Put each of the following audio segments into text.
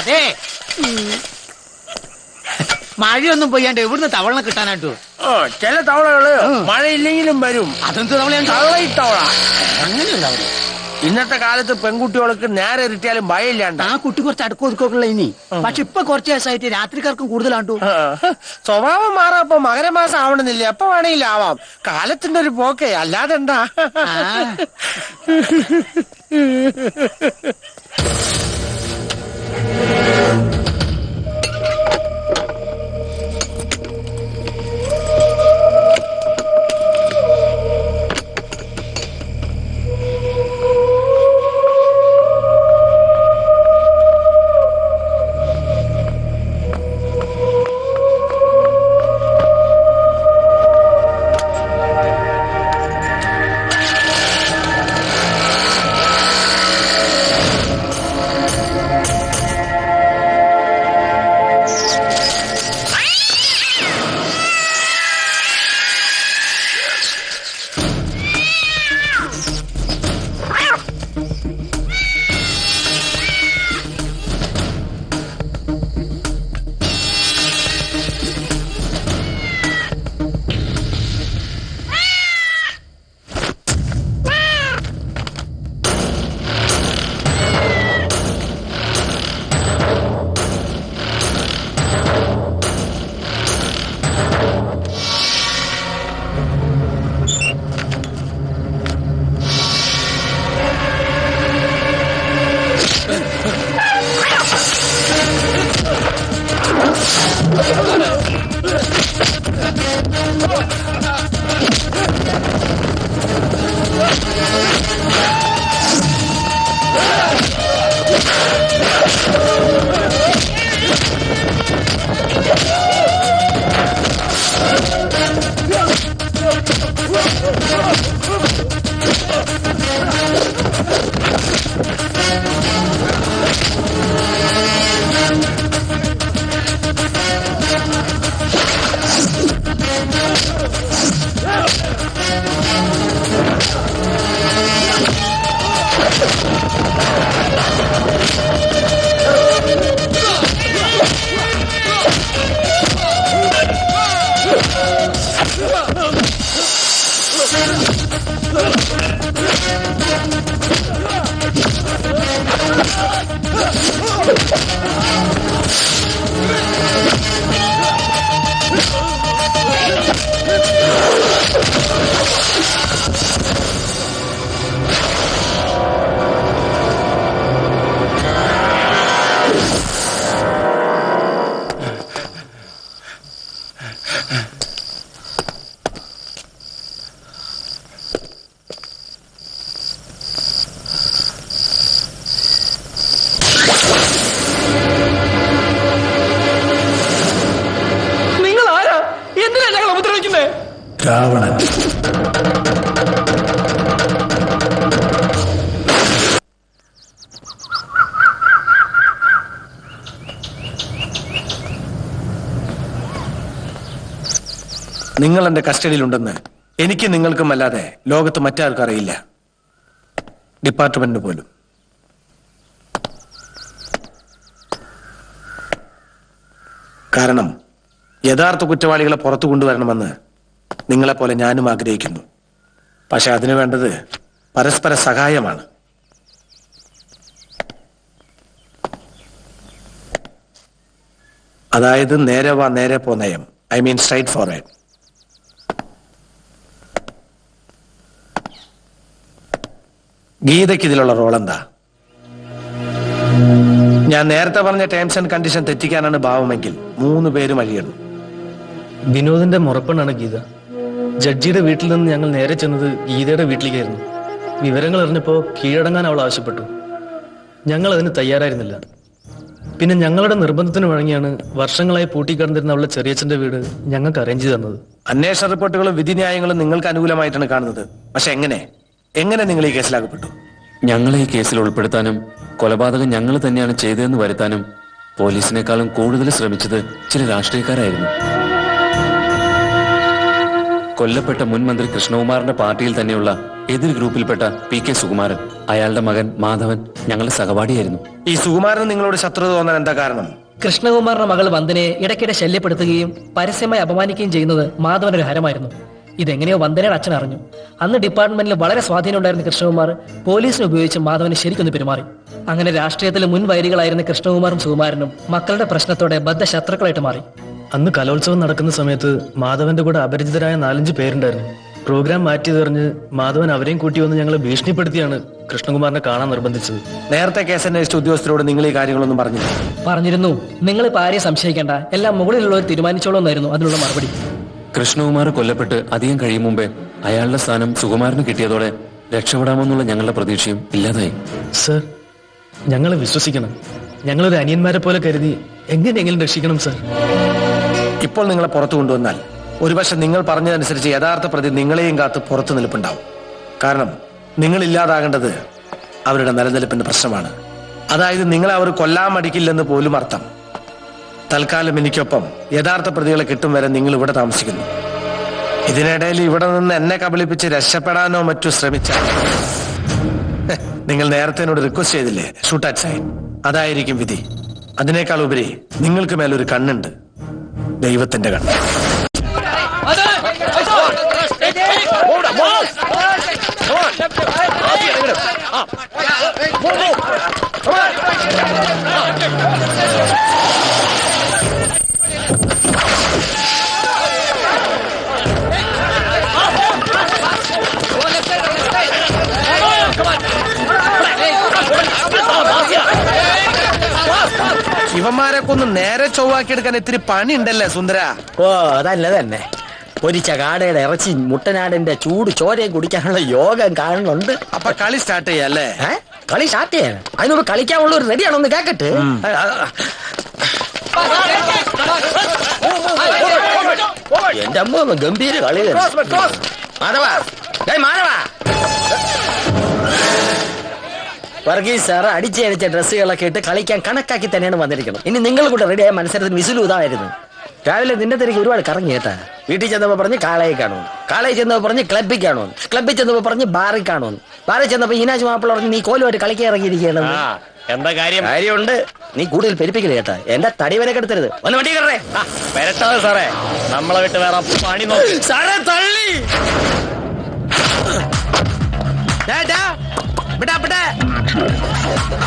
അതെ മഴയൊന്നും പെയ്യാണ്ട് എവിടുന്ന് തവള കിട്ടാനായിട്ടോ? ചില തവളകള് മഴയില്ലെങ്കിലും വരും. അതെന്ത് തവളയാണ്? തവള അങ്ങനെയുള്ള ഇന്നത്തെ കാലത്ത് പെൺകുട്ടികൾക്ക് നേരെ ഇരട്ടിയാലും ഭയമില്ലാണ്ട്. ആ കുട്ടി കുറച്ച് അടുക്കൊതുക്കൊള്ള ഇനി, പക്ഷെ ഇപ്പൊ കുറച്ച് ദിവസമായിട്ട് രാത്രിക്കാർക്കും കൂടുതലാണ്ടോ. സ്വഭാവം മാറാപ്പൊ മകരമാസം ആവണമെന്നില്ല, എപ്പോ വേണമെങ്കിലും ആവാം. കാലത്തിന്റെ ഒരു പോക്കേ, അല്ലാതെ എന്താ. രാവണൻ. നിങ്ങൾ എന്റെ കസ്റ്റഡിയിലുണ്ടെന്ന് എനിക്ക് നിങ്ങൾക്കും അല്ലാതെ ലോകത്ത് മറ്റാർക്കും അറിയില്ല, ഡിപ്പാർട്ട്മെന്റിന് പോലും. കാരണം യഥാർത്ഥ കുറ്റവാളികളെ പുറത്തു കൊണ്ടുവരണമെന്ന് നിങ്ങളെപ്പോലെ ഞാനും ആഗ്രഹിക്കുന്നു. പക്ഷെ അതിനു വേണ്ടത് പരസ്പര സഹായമാണ്. അതായത് നേരെ വാ നേരെ പോ നയം. I mean straightforward. ഗീതയ്ക്ക് ഇതിലുള്ള റോൾ എന്താ? ഞാൻ നേരത്തെ പറഞ്ഞ ടേംസ് ആൻഡ് കണ്ടീഷൻ തെറ്റിക്കാനാണ് ഭാവമെങ്കിൽ 3 പേരും അഴിയണം. വിനോദിന്റെ മുറപ്പെണ്ണാണ് ഗീത. ജഡ്ജിയുടെ വീട്ടിൽ നിന്ന് ഞങ്ങൾ നേരെ ചെന്നത് ഗീതയുടെ വീട്ടിലേക്കായിരുന്നു. വിവരങ്ങൾ അറിഞ്ഞപ്പോൾ കീഴടങ്ങാൻ അവൾ ആവശ്യപ്പെട്ടു. ഞങ്ങൾ അതിന് തയ്യാറായിരുന്നില്ല. പിന്നെ ഞങ്ങളുടെ നിർബന്ധത്തിന് വഴങ്ങിയാണ് വർഷങ്ങളായി പൂട്ടിക്കിടന്നിരുന്ന അവളുടെ ചെറിയച്ഛന്റെ വീട് ഞങ്ങൾക്ക് അറേഞ്ച് ചെയ്ത് തന്നത്. അന്വേഷണ റിപ്പോർട്ടുകളും വിധിന്യായങ്ങളും നിങ്ങൾക്ക് അനുകൂലമായിട്ടാണ് കാണുന്നത്. പക്ഷെ എങ്ങനെ നിങ്ങൾ ഈ കേസിലാകപ്പെട്ടു? ഞങ്ങളെ ഈ കേസിൽ ഉൾപ്പെടുത്താനും കൊലപാതകം ഞങ്ങൾ തന്നെയാണ് ചെയ്തതെന്ന് വരുത്താനും പോലീസിനേക്കാളും കൂടുതൽ ശ്രമിച്ചത് ചില രാഷ്ട്രീയക്കാരായിരുന്നു. കൊല്ലപ്പെട്ട മുൻ മന്ത്രി കൃഷ്ണകുമാറിന്റെ പാർട്ടിയിൽ തന്നെയുള്ള എതിർ ഗ്രൂപ്പിൽപ്പെട്ട PK സുകുമാരൻ, അയാളുടെ മകൻ മാധവൻ ഞങ്ങളുടെ സഹപാഠിയായിരുന്നു. ഈ സുകുമാരന് നിങ്ങളോട് ശത്രുത തോന്നാൻ എന്താ കാരണം? കൃഷ്ണകുമാറിന്റെ മകൾ വന്ദനയെ ഇടയ്ക്കിടെ ശല്യപ്പെടുത്തുകയും പരസ്യമായി അപമാനിക്കുകയും ചെയ്യുന്നത് മാധവനൊരു ഹരമായിരുന്നു. ഇതെങ്ങനെയോ വന്ദനയുടെ അച്ഛൻ അറിഞ്ഞു. അന്ന് ഡിപ്പാർട്ട്മെന്റിൽ വളരെ സ്വാധീനം ഉണ്ടായിരുന്ന കൃഷ്ണകുമാർ പോലീസിനെ ഉപയോഗിച്ച് മാധവന് ശരിക്കൊന്ന് പെരുമാറി. അങ്ങനെ രാഷ്ട്രീയത്തിലെ മുൻ വൈരികളായിരുന്ന കൃഷ്ണകുമാറും സുകുമാരനും മക്കളുടെ പ്രശ്നത്തോടെ ബദ്ധശത്രുക്കളായിട്ട് മാറി. അന്ന് കലോത്സവം നടക്കുന്ന സമയത്ത് മാധവന്റെ കൂടെ അപരിചിതരായ 4-5 പേരുണ്ടായിരുന്നു. പ്രോഗ്രാം മാറ്റി തെറിഞ്ഞ് മാധവൻ അവരെയും കൂട്ടി വന്ന് ഞങ്ങളെ ഭീഷണിപ്പെടുത്തിയാണ് കൃഷ്ണകുമാറിനെ കാണാൻ നിർബന്ധിച്ചത്. നേരത്തെ കേസ് അന്വേഷിച്ച ഉദ്യോഗസ്ഥരോട് നിങ്ങൾ ഈ കാര്യങ്ങളൊന്നും പറഞ്ഞില്ല? പറഞ്ഞിരുന്നു. നിങ്ങളിപ്പോ ആരെയും സംശയിക്കേണ്ട, എല്ലാം മുകളിലുള്ളവർ തീരുമാനിച്ചോളൂ എന്നായിരുന്നു അതിനുള്ള മറുപടി. കൃഷ്ണകുമാർ കൊല്ലപ്പെട്ട് അധികം കഴിയും മുമ്പേ അയാളുടെ സ്ഥാനം സുകുമാരന് കിട്ടിയതോടെ രക്ഷപ്പെടാമെന്നുള്ള ഞങ്ങളുടെ പ്രതീക്ഷയും ഇല്ലാതായി. സർ, ഞങ്ങളെ വിശ്വസിക്കണം. ഞങ്ങളൊരു അനിയന്മാരെ പോലെ കരുതി എങ്ങനെയെങ്കിലും രക്ഷിക്കണം സർ. ഇപ്പോൾ നിങ്ങളെ പുറത്തു കൊണ്ടുവന്നാൽ ഒരുപക്ഷെ നിങ്ങൾ പറഞ്ഞതനുസരിച്ച് യഥാർത്ഥ പ്രതി നിങ്ങളെയും കാത്ത് പുറത്തു നിൽപ്പുണ്ടാവും. കാരണം നിങ്ങൾ ഇല്ലാതാകേണ്ടത് അവരുടെ നിലനിൽപ്പിന്റെ പ്രശ്നമാണ്. അതായത് നിങ്ങളെ അവർ കൊല്ലാൻ മടിക്കില്ലെന്ന് പോലും അർത്ഥം. തൽക്കാലം എനിക്കൊപ്പം യഥാർത്ഥ പ്രതികളെ കിട്ടും വരെ നിങ്ങൾ ഇവിടെ താമസിക്കുന്നു. ഇതിനിടയിൽ ഇവിടെ നിന്ന് എന്നെ കബളിപ്പിച്ച് രക്ഷപ്പെടാനോ മറ്റോ ശ്രമിച്ചാൽ നിങ്ങൾ നേരത്തെ എന്നോട് റിക്വസ്റ്റ് ചെയ്തില്ലേ, ഷൂട്ട് അറ്റ് സൈഡ്, അതായിരിക്കും വിധി. അതിനേക്കാൾ ഉപരി നിങ്ങൾക്ക് മേലൊരു കണ്ണുണ്ട്, ദൈവത്തിന്റെ കണ്ണ്. ഇവന്മാരെ കൊന്ന് നേരെ ചൊവ്വാക്കിയെടുക്കാൻ ഇത്തിരി പണി ഉണ്ടല്ലേ സുന്ദര? ഓ അതല്ല തന്നെ, പൊരിച്ച കാടയുടെ ഇറച്ചി മുട്ടനാടിന്റെ ചൂട് ചോരയും കുടിക്കാനുള്ള യോഗം കാണുന്നുണ്ട്. അപ്പൊ കളി സ്റ്റാർട്ട് ചെയ്യല്ലേ? കളി സ്റ്റാർട്ട് ചെയ്യാൻ അതിനോട് കളിക്കാനുള്ള ഒരു റെഡിയാണോ ഒന്ന് കേക്കട്ടെ. എന്റെ അമ്മ ഗംഭീര കളി മാധവ, മാധവ വർഗീസ് സാറ് അടിച്ചടിച്ച ഡ്രസ്സുകളൊക്കെ ഇട്ട് കളിക്കാൻ കണക്കാക്കി തന്നെയാണ് വന്നിരിക്കണം. ഇനി നിങ്ങൾ കൂടെ റെഡിയായ മത്സരത്തിന് വിസിലും ഇതായിരുന്നു. രാവിലെ നിന്റെ തിരക്ക് ഒരുപാട് കറങ്ങി കേട്ടാ. വീട്ടിൽ ചെന്നപ്പോ പറഞ്ഞ് കാളയെ കാണുമെന്ന്, കാളയിൽ ചെന്നപ്പോ പറഞ്ഞ് ക്ലബിൽ കാണുമെന്ന്, ക്ലബിൽ ചെന്നപ്പോ പറഞ്ഞ് ബാറിൽ കാണുമെന്ന്, ബാറിൽ ചെന്നപ്പോ ഈനാജ് മാപ്പിള പറഞ്ഞ് നീ കോലുമായിട്ട് കളിക്കാൻ ഇറങ്ങിയിരിക്കുകയാണ്. എന്താ കാര്യം? കാര്യമുണ്ട്, നീ കൂടുതൽ പെരുപ്പിക്കല് കേട്ടാ. എന്റെ തടി വരെ കെടുത്തരുത്. ഒന്ന് വണ്ടി കയറേ. വരട്ടാതെ സാറേ, നമ്മളെ വിട്ട് വേറെ പണി നോക്കി സാറേ തള്ളി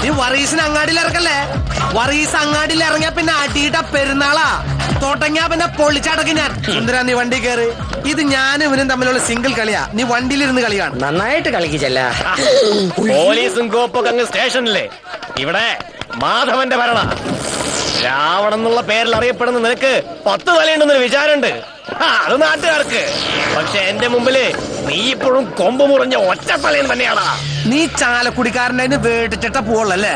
നീ വറീസിന് അങ്ങാടിയിൽ ഇറക്കല്ലേ? വറീസ് അങ്ങാടിയിൽ ഇറങ്ങിയ പിന്നെ അടിയുടെ പെരുന്നാളാ. തോട്ടങ്ങാ പിന്നെ പൊള്ളിച്ചടക്കി ഞാൻ. സുന്ദര നീ വണ്ടി കയറി. ഇത് ഞാനും ഇവനും തമ്മിലുള്ള സിംഗിൾ കളിയാ. നീ വണ്ടിയിലിരുന്ന് കളിയാണ്. നന്നായിട്ട് കളിക്കിച്ചല്ല. പോലീസും കോപ്പൊക്കെ അങ്ങ് സ്റ്റേഷനില്ലേ? ഇവിടെ മാധവന്റെ ഭരണ. രാവണൻ എന്നുള്ള പേരിൽ അറിയപ്പെടുന്ന നിനക്ക് 10 തലയുണ്ടെന്നൊരു വിചാരമുണ്ട്. അത് നാട്ടുകാർക്ക്. പക്ഷെ എന്റെ മുമ്പില് നീ ഇപ്പോഴും കൊമ്പ് മുറിഞ്ഞ ഒറ്റ തലയും തന്നെയാടാ. നീ ചാലക്കുടിക്കാരൻ്റെ വേട്ടിച്ചിട്ട പോളല്ലേ?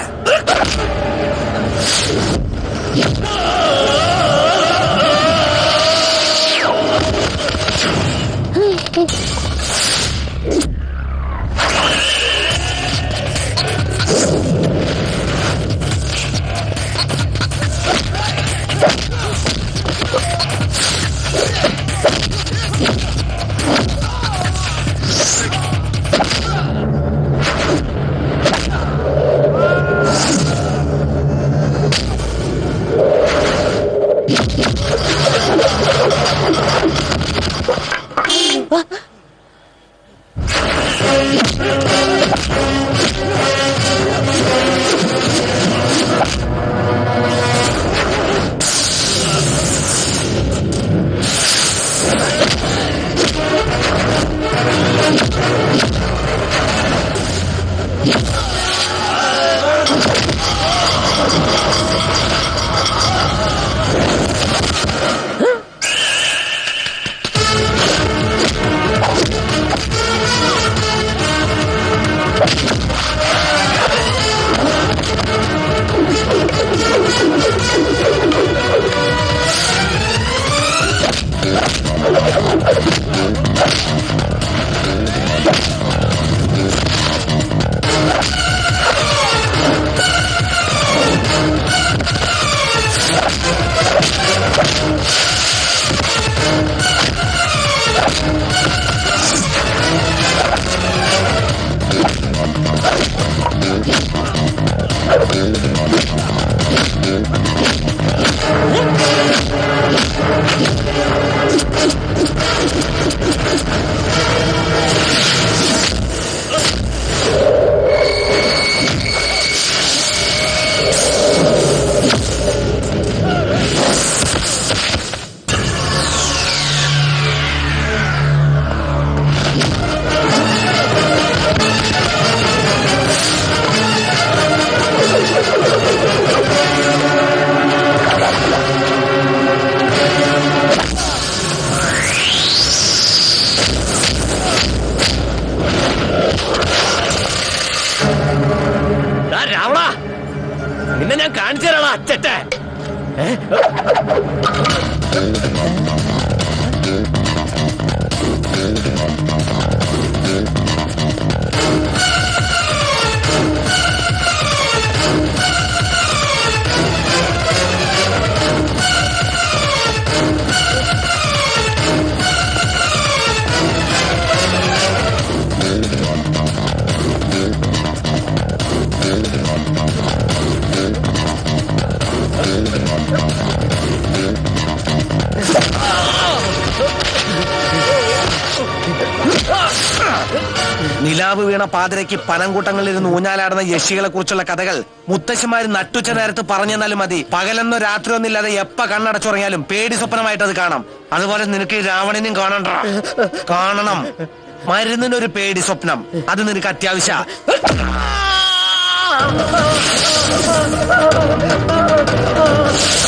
ആരാണ് അച്ഛൻ? നിലാവ് വീണ പാതിരയ്ക്ക് പനംകൂട്ടങ്ങളിലിരുന്ന് ഊഞ്ഞാലാടുന്ന യക്ഷികളെ കുറിച്ചുള്ള കഥകൾ മുത്തശ്ശിമാര് നട്ടുച്ച നേരത്ത് പറഞ്ഞെന്നാലും മതി. പകലെന്നോ രാത്രിയോ ഒന്നില്ലാതെ എപ്പ കണ്ണടച്ചുറങ്ങിയാലും പേടി സ്വപ്നമായിട്ട് അത് കാണാം. അതുപോലെ നിനക്ക് ഈ രാവണനും കാണണ്ട, കാണണം. മരുന്നിനൊരു പേടി സ്വപ്നം, അത് നിനക്ക് അത്യാവശ്യ.